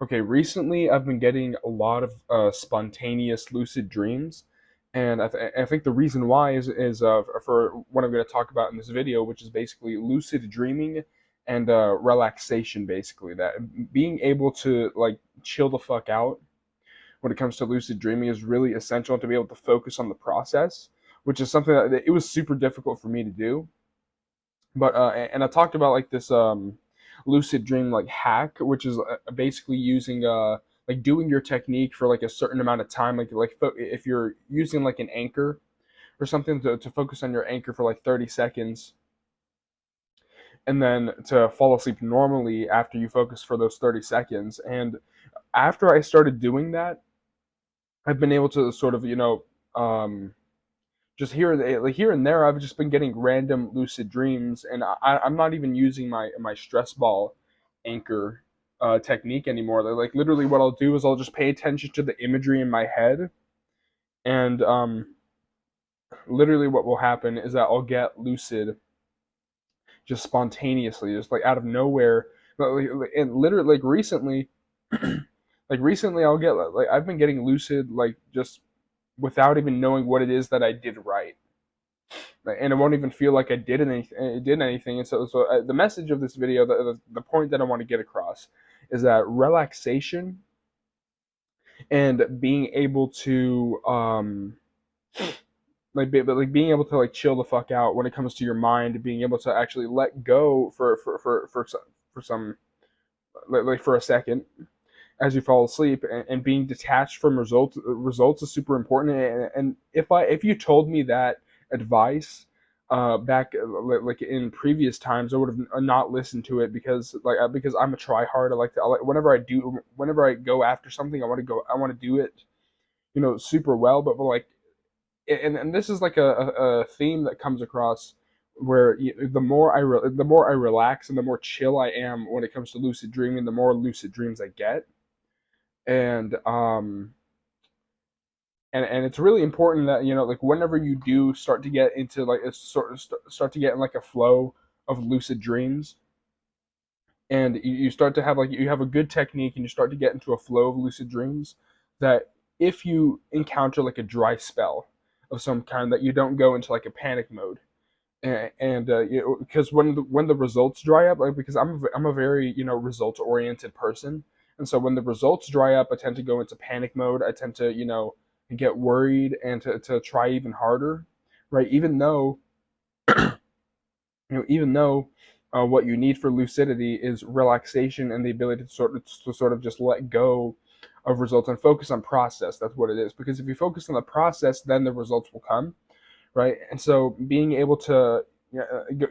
Okay, recently I've been getting a lot of spontaneous lucid dreams, and I think the reason why is for what I'm going to talk about in this video, which is basically lucid dreaming and relaxation. Basically, that being able to like chill the fuck out when it comes to lucid dreaming is really essential to be able to focus on the process, which is something that it was super difficult for me to do. But and I talked about like this lucid dream like hack, which is basically using like doing your technique for like a certain amount of time, if you're using like an anchor or something to focus on your anchor for like 30 seconds, and then to fall asleep normally after you focus for those 30 seconds. And after I started doing that, I've been able to sort of, um just here and there, I've just been getting random lucid dreams, and I'm not even using my stress ball anchor technique anymore. Like literally, what I'll do is I'll just pay attention to the imagery in my head, and literally, what will happen is that I'll get lucid just spontaneously, just like out of nowhere. And literally, like recently, like recently, I'll get like I've been getting lucid like just without even knowing what it is that I did right, and it won't even feel like I did anything. It did anything. And so the message of this video, the point that I want to get across, is that relaxation and being able to like being able to like chill the fuck out when it comes to your mind, being able to actually let go for some like for a second as you fall asleep, and being detached from results is super important. And if you told me that advice back like in previous times, I would have not listened to it, because I'm a tryhard. I like whenever I go after something, I want to do it, super well. But like, and this is like a theme that comes across where the more I relax and the more chill I am when it comes to lucid dreaming, the more lucid dreams I get. And and it's really important that, like, whenever you do start to get into like a sort of start to get in like a flow of lucid dreams, and you start to have like you have a good technique and you start to get into a flow of lucid dreams, that if you encounter like a dry spell of some kind, that you don't go into like a panic mode. And because when the results dry up, like, because I'm a very, results oriented person, and so when the results dry up, I tend to go into panic mode. I tend to, get worried and to try even harder, right? Even though what you need for lucidity is relaxation and the ability to sort of just let go of results and focus on process. That's what it is. Because if you focus on the process, then the results will come, right? And so being able to,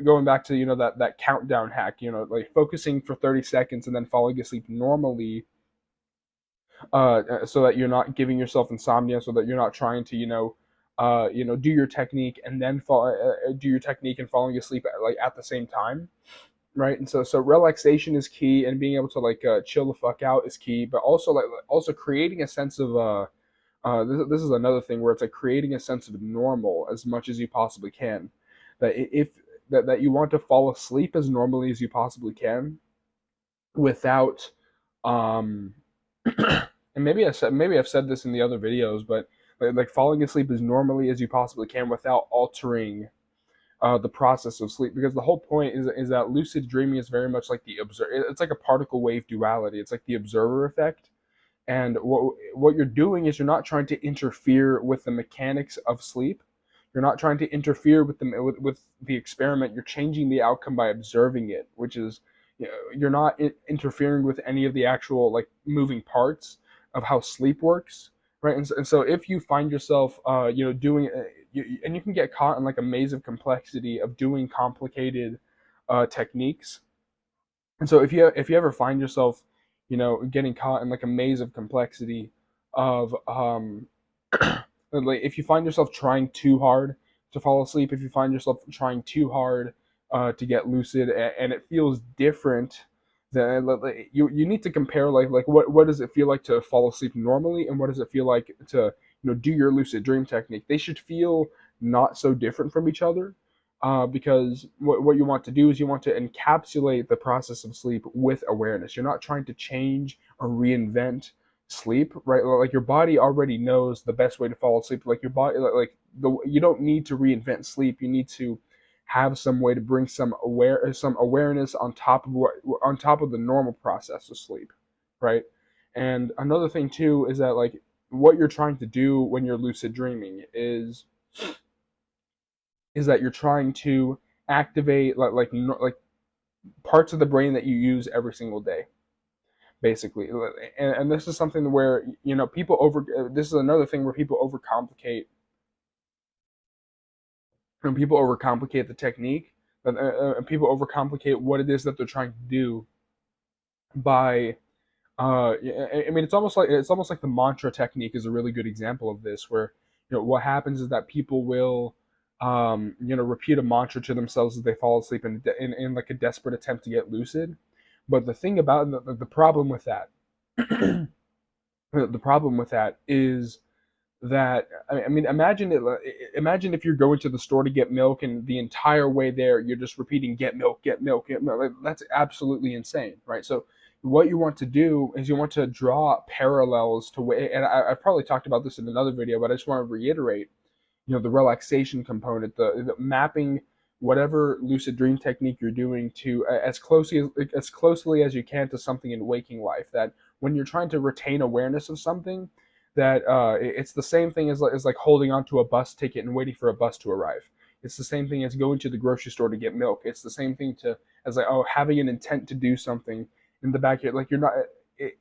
going back to, that countdown hack, like focusing for 30 seconds and then falling asleep normally, so that you're not giving yourself insomnia, so that you're not trying to, do your technique and then do your technique and falling asleep like at the same time, right? And so relaxation is key, and being able to like chill the fuck out is key, but also creating a sense of this is another thing where it's like creating a sense of normal as much as you possibly can. That if that you want to fall asleep as normally as you possibly can, without um and maybe I've said this in the other videos, but like falling asleep as normally as you possibly can without altering the process of sleep. Because the whole point is that lucid dreaming is very much like the observer. It's like a particle wave duality. It's like the observer effect. And what you're doing is you're not trying to interfere with the mechanics of sleep. You're not trying to interfere with the experiment. You're changing the outcome by observing it, which is, you're not interfering with any of the actual like moving parts of how sleep works, right? And so if you find yourself, doing, and you can get caught in like a maze of complexity of doing complicated techniques. And so if you ever find yourself, getting caught in like a maze of complexity of like, if you find yourself trying too hard to fall asleep, if you find yourself trying too hard to get lucid, and it feels different, then like, you need to compare like what does it feel like to fall asleep normally, and what does it feel like to, do your lucid dream technique. They should feel not so different from each other, because what you want to do is you want to encapsulate the process of sleep with awareness. You're not trying to change or reinvent sleep, right? Like your body already knows the best way to fall asleep. Like your body, you don't need to reinvent sleep. You need to have some way to bring some awareness on top of the normal process of sleep, right? And another thing too is that like what you're trying to do when you're lucid dreaming is that you're trying to activate like parts of the brain that you use every single day, basically. And this is something where people over. This is another thing where people overcomplicate. When people overcomplicate the technique, people overcomplicate what it is that they're trying to do by. I mean, it's almost like the mantra technique is a really good example of this, where what happens is that people will repeat a mantra to themselves as they fall asleep in like a desperate attempt to get lucid. But the thing about the problem with that, the problem with that is that I mean, imagine if you're going to the store to get milk and the entire way there you're just repeating get milk, get milk, get milk. Like, that's absolutely insane, right? So what you want to do is you want to draw parallels to and I've probably talked about this in another video, but I just want to reiterate the relaxation component, the mapping whatever lucid dream technique you're doing to as closely as you can to something in waking life. That when you're trying to retain awareness of something, that it's the same thing as like holding onto a bus ticket and waiting for a bus to arrive. It's the same thing as going to the grocery store to get milk. It's the same thing as like having an intent to do something in the back. Like you're not.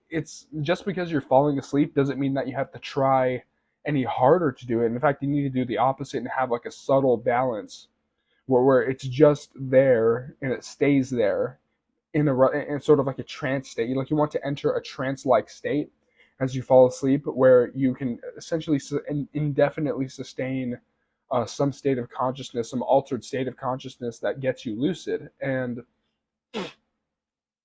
It's just because you're falling asleep doesn't mean that you have to try any harder to do it. In fact, you need to do the opposite and have like a subtle balance where it's just there and it stays there in sort of like a trance state. Like you want to enter a trance-like state as you fall asleep, where you can essentially indefinitely sustain some state of consciousness, some altered state of consciousness that gets you lucid. And I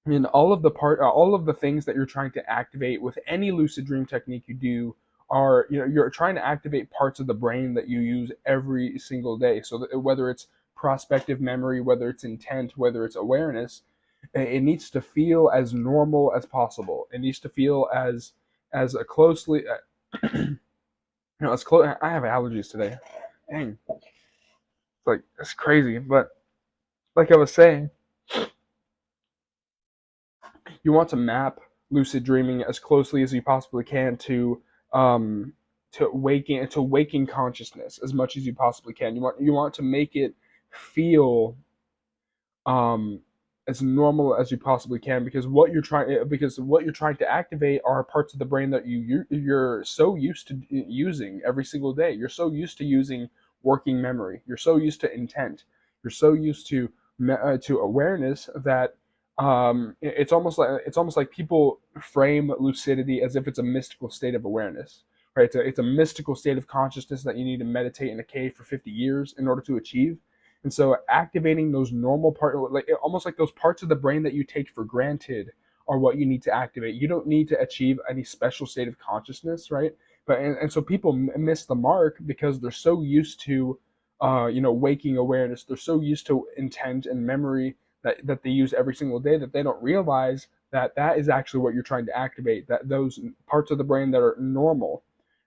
mean, all of the things that you're trying to activate with any lucid dream technique you do are, you're trying to activate parts of the brain that you use every single day. So that whether it's prospective memory, whether it's intent, whether it's awareness, it needs to feel as normal as possible. It needs to feel as a closely, as close. I have allergies today. Dang, it's crazy. But like I was saying, you want to map lucid dreaming as closely as you possibly can um to waking consciousness as much as you possibly can. You want to make it feel um as normal as you possibly can, because what you're trying to activate are parts of the brain that you're so used to using every single day. You're so used to using working memory. You're so used to intent. You're so used to awareness that it's almost like people frame lucidity as if it's a mystical state of awareness, right? It's a mystical state of consciousness that you need to meditate in a cave for 50 years in order to achieve. And so activating those normal part, like almost like those parts of the brain that you take for granted, are what you need to activate. You don't need to achieve any special state of consciousness, right? And so people miss the mark because they're so used to, waking awareness. They're so used to intent and memory that they use every single day, that they don't realize that is actually what you're trying to activate. That those parts of the brain that are normal,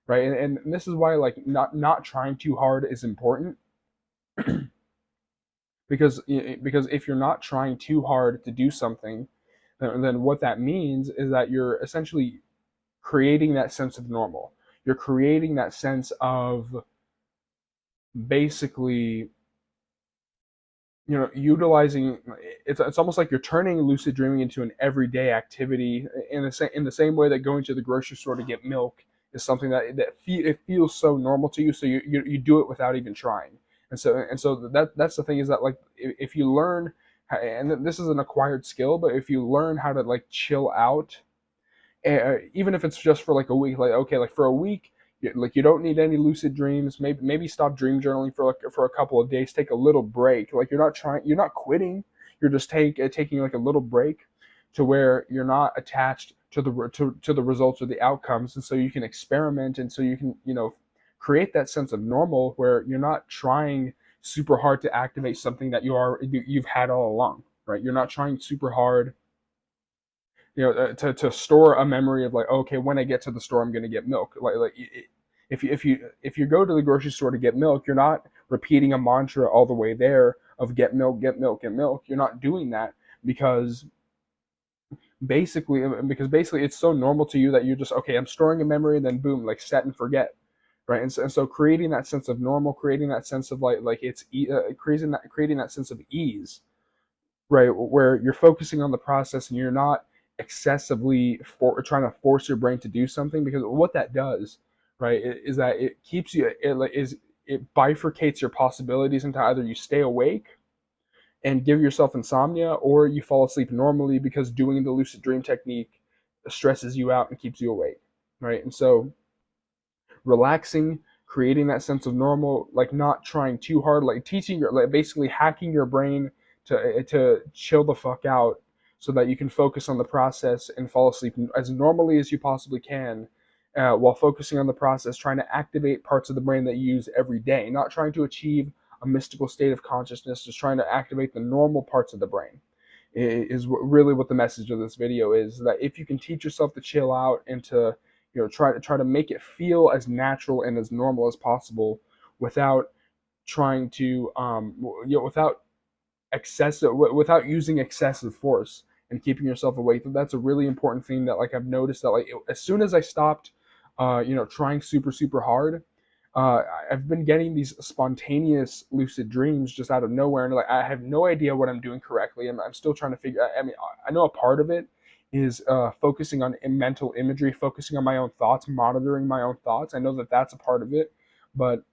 right? And this is why like not trying too hard is important, because if you're not trying too hard to do something, then what that means is that you're essentially creating that sense of normal. You're creating that sense of basically, utilizing. It's almost like you're turning lucid dreaming into an everyday activity in the same way that going to the grocery store to get milk is something it feels so normal to you, so you do it without even trying. And so that's the thing, is that like if you learn, and this is an acquired skill, but if you learn how to like chill out, even if it's just for like a week, like okay, like for a week, like you don't need any lucid dreams. Maybe stop dream journaling for a couple of days. Take a little break. Like you're not quitting. You're just taking like a little break, to where you're not attached to the results or the outcomes, and so you can experiment, and so you can create that sense of normal where you're not trying super hard to activate something that you've had all along, right? You're not trying super hard, to store a memory of like, okay, when I get to the store, I'm gonna get milk. If you go to the grocery store to get milk, you're not repeating a mantra all the way there of get milk, get milk, get milk. You're not doing that because basically it's so normal to you that you're just, okay, I'm storing a memory and then boom, like set and forget, right? And so creating that sense of normal, creating that sense of like it's creating that sense of ease, right, where you're focusing on the process and you're not excessively trying to force your brain to do something, because what that does, right, is that it keeps you it bifurcates your possibilities into either you stay awake and give yourself insomnia, or you fall asleep normally because doing the lucid dream technique stresses you out and keeps you awake, right? And so relaxing, creating that sense of normal, like not trying too hard, like teaching like basically hacking your brain to chill the fuck out so that you can focus on the process and fall asleep as normally as you possibly can, while focusing on the process, trying to activate parts of the brain that you use every day, not trying to achieve a mystical state of consciousness, just trying to activate the normal parts of the brain is really what the message of this video is. That if you can teach yourself to chill out and to try to make it feel as natural and as normal as possible without trying to without using excessive force and keeping yourself awake, that's a really important thing that like I've noticed that like as soon as I stopped trying super super hard, I've been getting these spontaneous lucid dreams just out of nowhere, and like I have no idea what I'm doing correctly. I'm still trying to figure. I mean, I know a part of it is focusing on mental imagery, focusing on my own thoughts, monitoring my own thoughts. I know that that's a part of it, but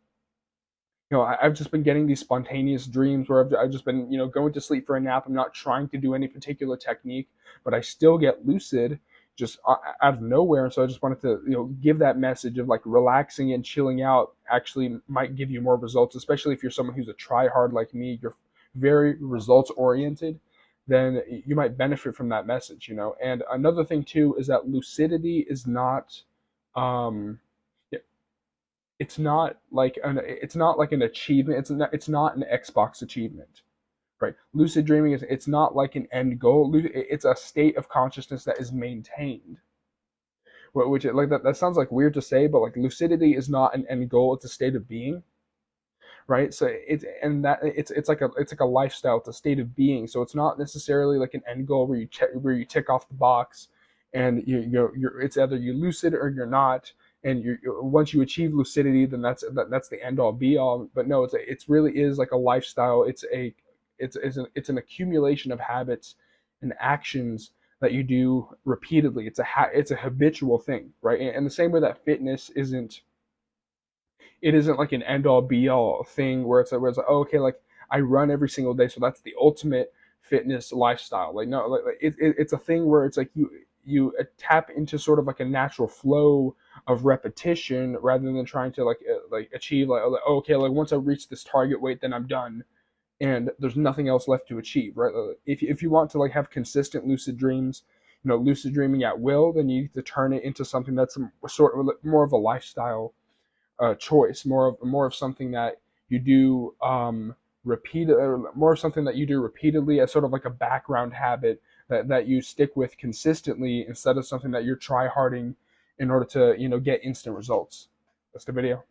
I've just been getting these spontaneous dreams where I've just been, going to sleep for a nap. I'm not trying to do any particular technique, but I still get lucid just out of nowhere. And so I just wanted to, give that message of like relaxing and chilling out actually might give you more results, especially if you're someone who's a try hard like me, you're very results oriented, then you might benefit from that message, And another thing too is that lucidity is not, um, it's not like an achievement. It's not an Xbox achievement, right? Lucid dreaming it's not like an end goal. It's a state of consciousness that is maintained. Which like that sounds like weird to say, but like lucidity is not an end goal. It's a state of being, right? So it's like a lifestyle. It's a state of being. So it's not necessarily like an end goal where you tick off the box, and it's either you lucid or you're not. And once you achieve lucidity, then that's the end all be all. But no, it's really is like a lifestyle. It's an accumulation of habits and actions that you do repeatedly. It's a habitual thing, right? And the same way that fitness isn't like an end all be all thing where it's like, oh, okay, like I run every single day, so that's the ultimate fitness lifestyle. Like no, like it's a thing where it's like you tap into sort of like a natural flow of repetition rather than trying to like achieve oh, okay, like once I reach this target weight, then I'm done and there's nothing else left to achieve, right? If you want to like have consistent lucid dreams, lucid dreaming at will, then you need to turn it into something that's sort of more of a lifestyle choice, more of something that you do more of something that you do repeatedly as sort of like a background habit that you stick with consistently instead of something that you're try harding in order to get instant results. That's the video.